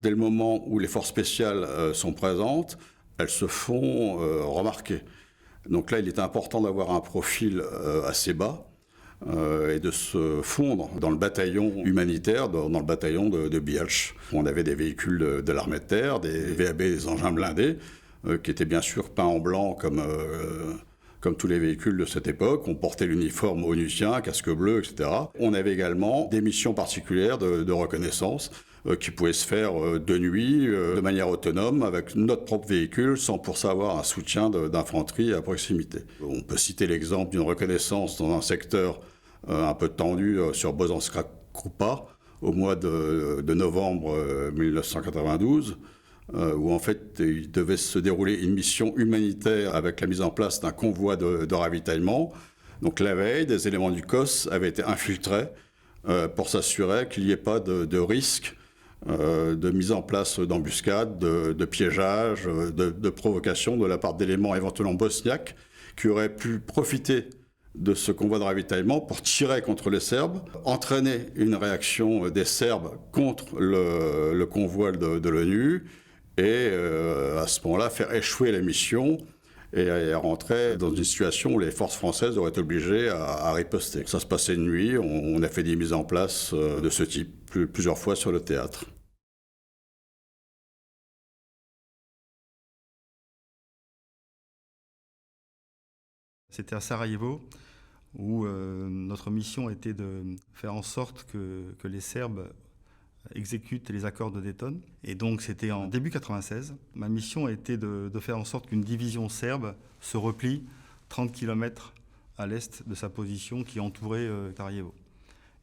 Dès le moment où les forces spéciales sont présentes, elles se font remarquer. Donc là, il est important d'avoir un profil assez bas et de se fondre dans le bataillon humanitaire, dans le bataillon de Bielch. On avait des véhicules de l'armée de terre, des VAB, des engins blindés, qui étaient bien sûr peints en blanc comme tous les véhicules de cette époque. On portait l'uniforme onusien, casque bleu, etc. On avait également des missions particulières de reconnaissance qui pouvaient se faire de nuit, de manière autonome, avec notre propre véhicule, sans pour ça avoir un soutien d'infanterie à proximité. On peut citer l'exemple d'une reconnaissance dans un secteur un peu tendu sur Bosanska-Krupa, au mois de novembre 1992, où en fait il devait se dérouler une mission humanitaire avec la mise en place d'un convoi de ravitaillement. Donc la veille, des éléments du COS avaient été infiltrés pour s'assurer qu'il n'y ait pas de risque de mise en place d'embuscades, de piégeage, de provocation de la part d'éléments éventuellement bosniaques qui auraient pu profiter de ce convoi de ravitaillement pour tirer contre les Serbes, entraîner une réaction des Serbes contre le convoi de l'ONU et à ce moment-là faire échouer la mission et rentrer dans une situation où les forces françaises auraient été obligées à riposter. Ça se passait de nuit, on a fait des mises en place de ce type plusieurs fois sur le théâtre. C'était à Sarajevo où notre mission était de faire en sorte que les Serbes exécutent les accords de Dayton. Et donc c'était en début 96. Ma mission était de faire en sorte qu'une division serbe se replie 30 km à l'est de sa position qui entourait Sarajevo.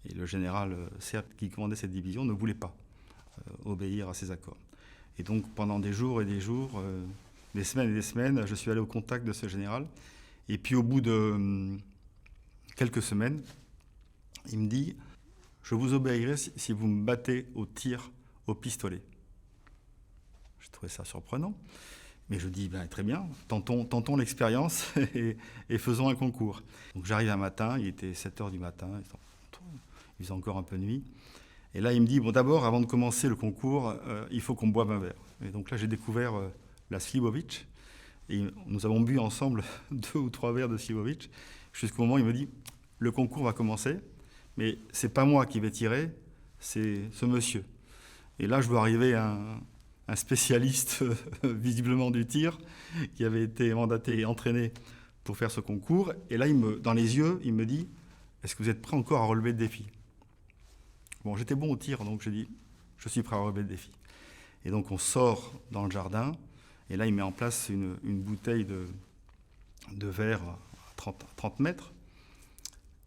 Et le général serbe qui commandait cette division ne voulait pas obéir à ces accords. Et donc pendant des jours et des jours, des semaines et des semaines, je suis allé au contact de ce général. Et puis au bout de quelques semaines, il me dit « Je vous obéirai si vous me battez au tir au pistolet ». J'ai trouvé ça surprenant. Mais je dis « Très bien, tentons l'expérience et faisons un concours ». Donc j'arrive un matin, il était 7h du matin, il faisait encore un peu nuit. Et là, il me dit « Bon, d'abord, avant de commencer le concours, il faut qu'on boive un verre ». Et donc là, j'ai découvert la Slivovic. Et nous avons bu ensemble 2 ou 3 verres de Slivovic, jusqu'au moment où il me dit « Le concours va commencer, mais c'est pas moi qui vais tirer, c'est ce monsieur ». Et là, je vois arriver un spécialiste visiblement du tir, qui avait été mandaté et entraîné pour faire ce concours. Et là, dans les yeux, il me dit « Est-ce que vous êtes prêt encore à relever le défi ?» Bon, j'étais bon au tir, donc j'ai dit « Je suis prêt à relever le défi ». Et donc on sort dans le jardin. Et là, il met en place une bouteille de verre à 30 mètres.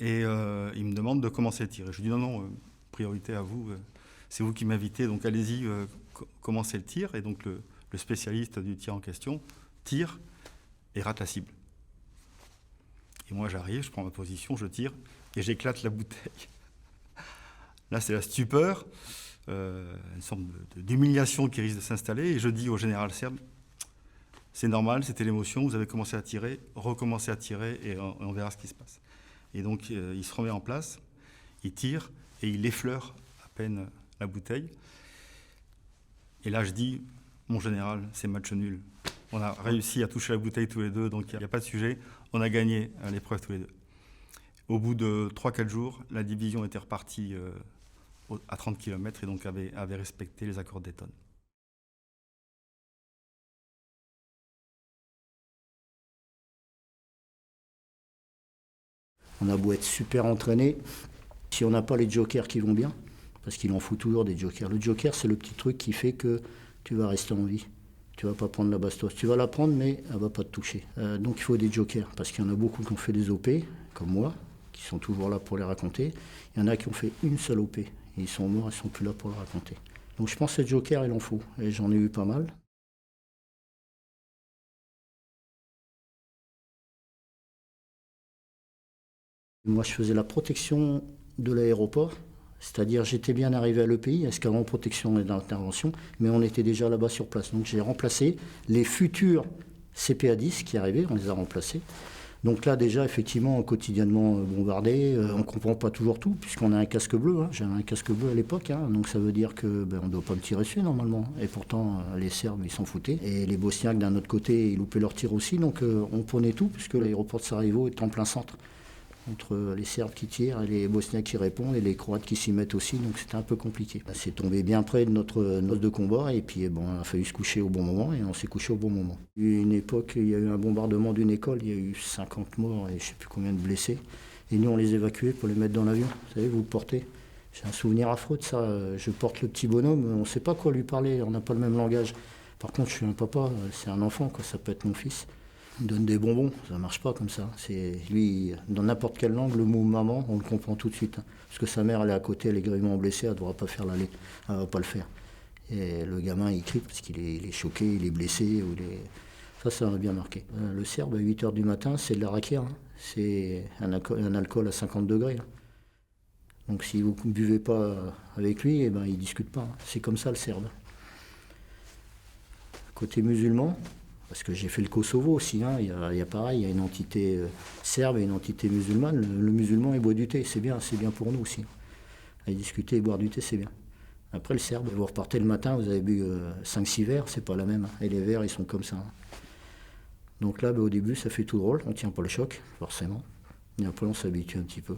Et il me demande de commencer à tirer. Je lui dis non, priorité à vous. C'est vous qui m'invitez, donc allez-y, commencez le tir. Et donc le spécialiste du tir en question tire et rate la cible. Et moi, j'arrive, je prends ma position, je tire et j'éclate la bouteille. Là, c'est la stupeur, une sorte d'humiliation qui risque de s'installer. Et je dis au général serbe, c'est normal, c'était l'émotion, vous avez commencé à tirer, recommencez à tirer et on verra ce qui se passe. Et donc il se remet en place, il tire et il effleure à peine la bouteille. Et là je dis, mon général, c'est match nul. On a réussi à toucher la bouteille tous les deux, donc il n'y a pas de sujet, on a gagné l'épreuve tous les deux. Au bout de 3-4 jours, la division était repartie à 30 km et donc avait respecté les accords de Dayton. On a beau être super entraîné, si on n'a pas les jokers qui vont bien, parce qu'il en faut toujours des jokers. Le joker, c'est le petit truc qui fait que tu vas rester en vie. Tu vas pas prendre la bastos. Tu vas la prendre, mais elle va pas te toucher. Donc il faut des jokers, parce qu'il y en a beaucoup qui ont fait des OP, comme moi, qui sont toujours là pour les raconter. Il y en a qui ont fait une seule OP. Et ils sont morts, ils sont plus là pour le raconter. Donc je pense que ces jokers, il en faut. Et j'en ai eu pas mal. Moi, je faisais la protection de l'aéroport, c'est-à-dire j'étais bien arrivé à l'EPI, escadron protection et d'intervention, mais on était déjà là-bas sur place. Donc j'ai remplacé les futurs CPA-10 qui arrivaient, on les a remplacés. Donc là, déjà, effectivement, quotidiennement bombardé. On ne comprend pas toujours tout, puisqu'on a un casque bleu. J'avais un casque bleu à l'époque, donc ça veut dire qu'on ne doit pas me tirer dessus, normalement. Et pourtant, les Serbes, ils s'en foutaient. Et les Bosniaques, d'un autre côté, ils loupaient leur tir aussi. Donc on prenait tout, puisque l'aéroport de Sarajevo est en plein centre. Entre les Serbes qui tirent et les Bosniaques qui répondent et les Croates qui s'y mettent aussi, donc c'était un peu compliqué. C'est tombé bien près de notre noce de combat et puis il a fallu se coucher au bon moment et on s'est couché au bon moment. Il y a eu une époque, il y a eu un bombardement d'une école, il y a eu 50 morts et je ne sais plus combien de blessés. Et nous on les évacuait pour les mettre dans l'avion, vous savez, vous le portez. J'ai un souvenir affreux de ça, je porte le petit bonhomme, on ne sait pas quoi lui parler, on n'a pas le même langage. Par contre je suis un papa, c'est un enfant, ça peut être mon fils. Il donne des bonbons, ça ne marche pas comme ça. Lui, dans n'importe quelle langue, le mot maman, on le comprend tout de suite. Parce que sa mère, elle est à côté, elle est gravement blessée, elle ne devra pas faire l'aller, elle ne va pas le faire. Et le gamin, il crie parce qu'il est choqué, il est blessé. Ça m'a bien marqué. Le Serbe, à 8h du matin, c'est de la raquière. C'est un alcool à 50 degrés. Donc si vous ne buvez pas avec lui, il ne discute pas. C'est comme ça le Serbe. Côté musulman, parce que j'ai fait le Kosovo aussi, il y a pareil, il y a une entité serbe et une entité musulmane. Le musulman, il boit du thé, c'est bien pour nous aussi. Aller discuter et boire du thé, c'est bien. Après, le serbe, vous repartez le matin, vous avez bu 5-6 verres, c'est pas la même. Et les verres, ils sont comme ça. Donc là, au début, ça fait tout drôle, on tient pas le choc, forcément. Et après, on s'habitue un petit peu.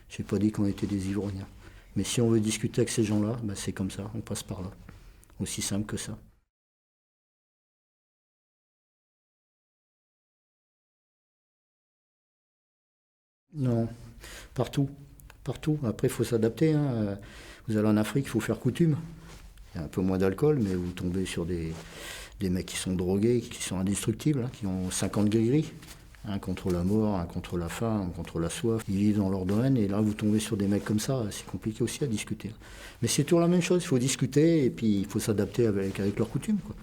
J'ai pas dit qu'on était des ivrognes. Mais si on veut discuter avec ces gens-là, c'est comme ça, on passe par là. Aussi simple que ça. Non, partout. Après, il faut s'adapter. Vous allez en Afrique, il faut faire coutume. Il y a un peu moins d'alcool, mais vous tombez sur des mecs qui sont drogués, qui sont indestructibles, qui ont 50 gris-gris. Un contre la mort, un contre la faim, un contre la soif. Ils vivent dans leur domaine et là, vous tombez sur des mecs comme ça. C'est compliqué aussi à discuter. Mais c'est toujours la même chose. Il faut discuter et puis il faut s'adapter avec leurs coutumes, quoi.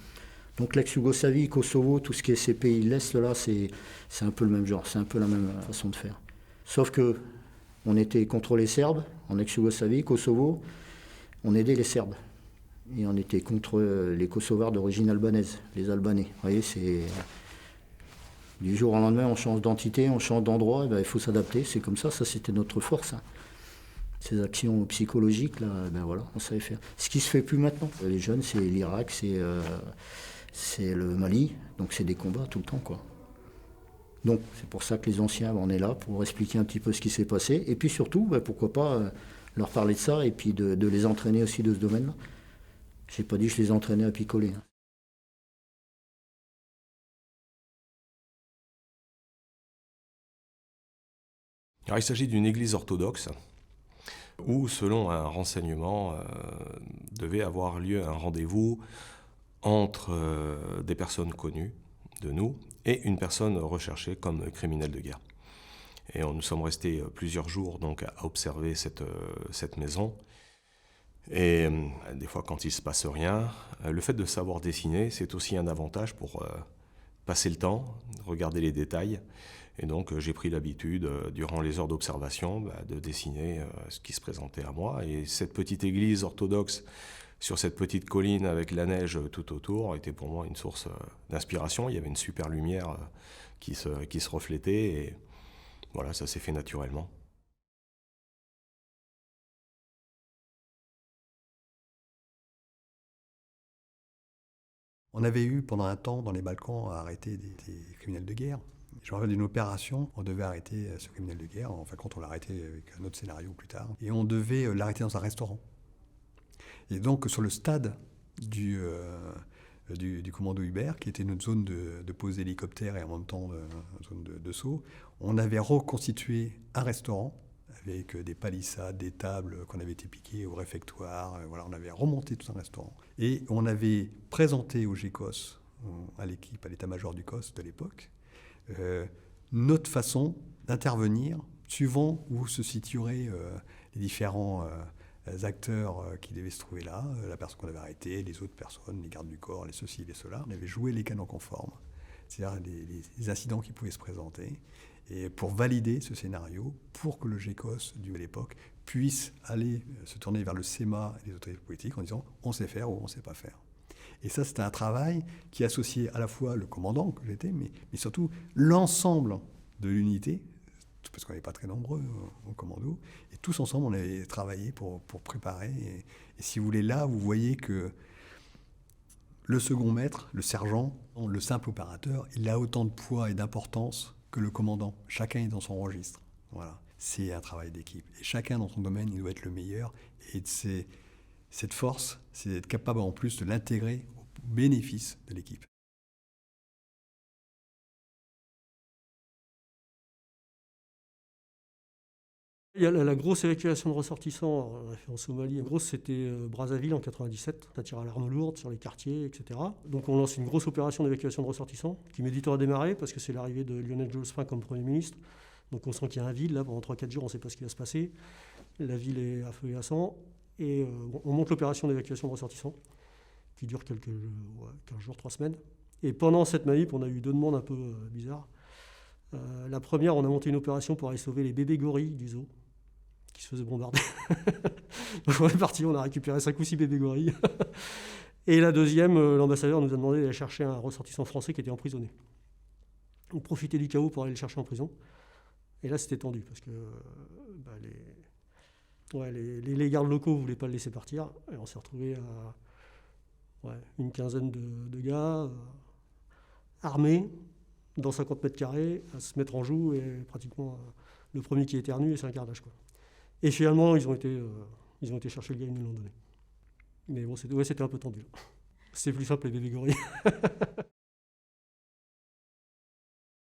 Donc l'ex-Yougoslavie, Kosovo, tout ce qui est ces pays de l'Est, là, c'est un peu le même genre. C'est un peu la même façon de faire. Sauf que on était contre les Serbes, en ex-Yougoslavie, Kosovo, on aidait les Serbes. Et on était contre les Kosovars d'origine albanaise, les Albanais. Vous voyez, c'est... Du jour au lendemain, on change d'entité, on change d'endroit, il faut s'adapter, c'est comme ça c'était notre force. Ces actions psychologiques, là, voilà, on savait faire. Ce qui se fait plus maintenant. Les jeunes, c'est l'Irak, c'est le Mali, donc c'est des combats tout le temps, quoi. Donc c'est pour ça que les anciens, on est là pour expliquer un petit peu ce qui s'est passé. Et puis surtout, pourquoi pas leur parler de ça et puis de les entraîner aussi de ce domaine-là. J'ai pas dit que je les entraînais à picoler. Alors, il s'agit d'une église orthodoxe où, selon un renseignement, devait avoir lieu un rendez-vous entre des personnes connues de nous et une personne recherchée comme criminel de guerre. Et nous sommes restés plusieurs jours donc à observer cette maison. Et des fois, quand il ne se passe rien, le fait de savoir dessiner, c'est aussi un avantage pour passer le temps, regarder les détails. Et donc, j'ai pris l'habitude, durant les heures d'observation, de dessiner ce qui se présentait à moi. Et cette petite église orthodoxe sur cette petite colline avec la neige tout autour était pour moi une source d'inspiration. Il y avait une super lumière qui se reflétait et voilà, ça s'est fait naturellement. On avait eu pendant un temps dans les Balkans à arrêter des criminels de guerre. Je me rappelle d'une opération, on devait arrêter ce criminel de guerre. En fin de compte, on l'a arrêté avec un autre scénario plus tard. Et on devait l'arrêter dans un restaurant. Et donc, sur le stade du commando Hubert, qui était notre zone de pose d'hélicoptère et en même temps une zone de saut, on avait reconstitué un restaurant avec des palissades, des tables qu'on avait été piquées au réfectoire. Voilà, on avait remonté tout un restaurant. Et on avait présenté au GECOS, à l'équipe, à l'état-major du COS de l'époque, notre façon d'intervenir suivant où se situeraient les différents acteurs qui devaient se trouver là, la personne qu'on avait arrêtée, les autres personnes, les gardes du corps, les ceci, les cela. On avait joué les canons conformes, c'est-à-dire les incidents qui pouvaient se présenter, et pour valider ce scénario, pour que le GECOS de l'époque puisse aller se tourner vers le CEMA et les autorités politiques en disant on sait faire ou on ne sait pas faire. Et ça, c'était un travail qui associait à la fois le commandant que j'étais, mais surtout l'ensemble de l'unité, parce qu'on n'est pas très nombreux au commando, et tous ensemble, on avait travaillé pour préparer. Et si vous voulez, là, vous voyez que le second maître, le sergent, le simple opérateur, il a autant de poids et d'importance que le commandant. Chacun est dans son registre. Voilà. C'est un travail d'équipe. Et chacun dans son domaine, il doit être le meilleur. Et cette force, c'est d'être capable en plus de l'intégrer au bénéfice de l'équipe. Il y a la grosse évacuation de ressortissants en Somalie. La grosse, c'était Brazzaville en 97. Ça tire à l'arme lourde sur les quartiers, etc. Donc on lance une grosse opération d'évacuation de ressortissants qui met du temps à démarrer parce que c'est l'arrivée de Lionel Jospin comme Premier ministre. Donc on sent qu'il y a un vide. Là, pendant 3-4 jours, on ne sait pas ce qui va se passer. La ville est à feu et à sang. Et on monte l'opération d'évacuation de ressortissants qui dure 15 jours, 3 semaines. Et pendant cette manip, on a eu 2 demandes un peu bizarres. La première, on a monté une opération pour aller sauver les bébés gorilles du zoo qui se faisaient bombarder. Donc on est parti, on a récupéré 5 ou 6 bébés gorilles. Et la deuxième, l'ambassadeur nous a demandé d'aller chercher un ressortissant français qui était emprisonné. On profitait du chaos pour aller le chercher en prison. Et là, c'était tendu parce que les gardes locaux ne voulaient pas le laisser partir. Et on s'est retrouvé à une quinzaine de gars armés dans 50 mètres carrés à se mettre en joue et pratiquement le premier qui éternue et c'est un cardage, quoi. Et finalement, ils ont été chercher le gars, ils nous l'ont donné. Mais bon, c'était un peu tendu. C'était plus simple les bébés gorilles.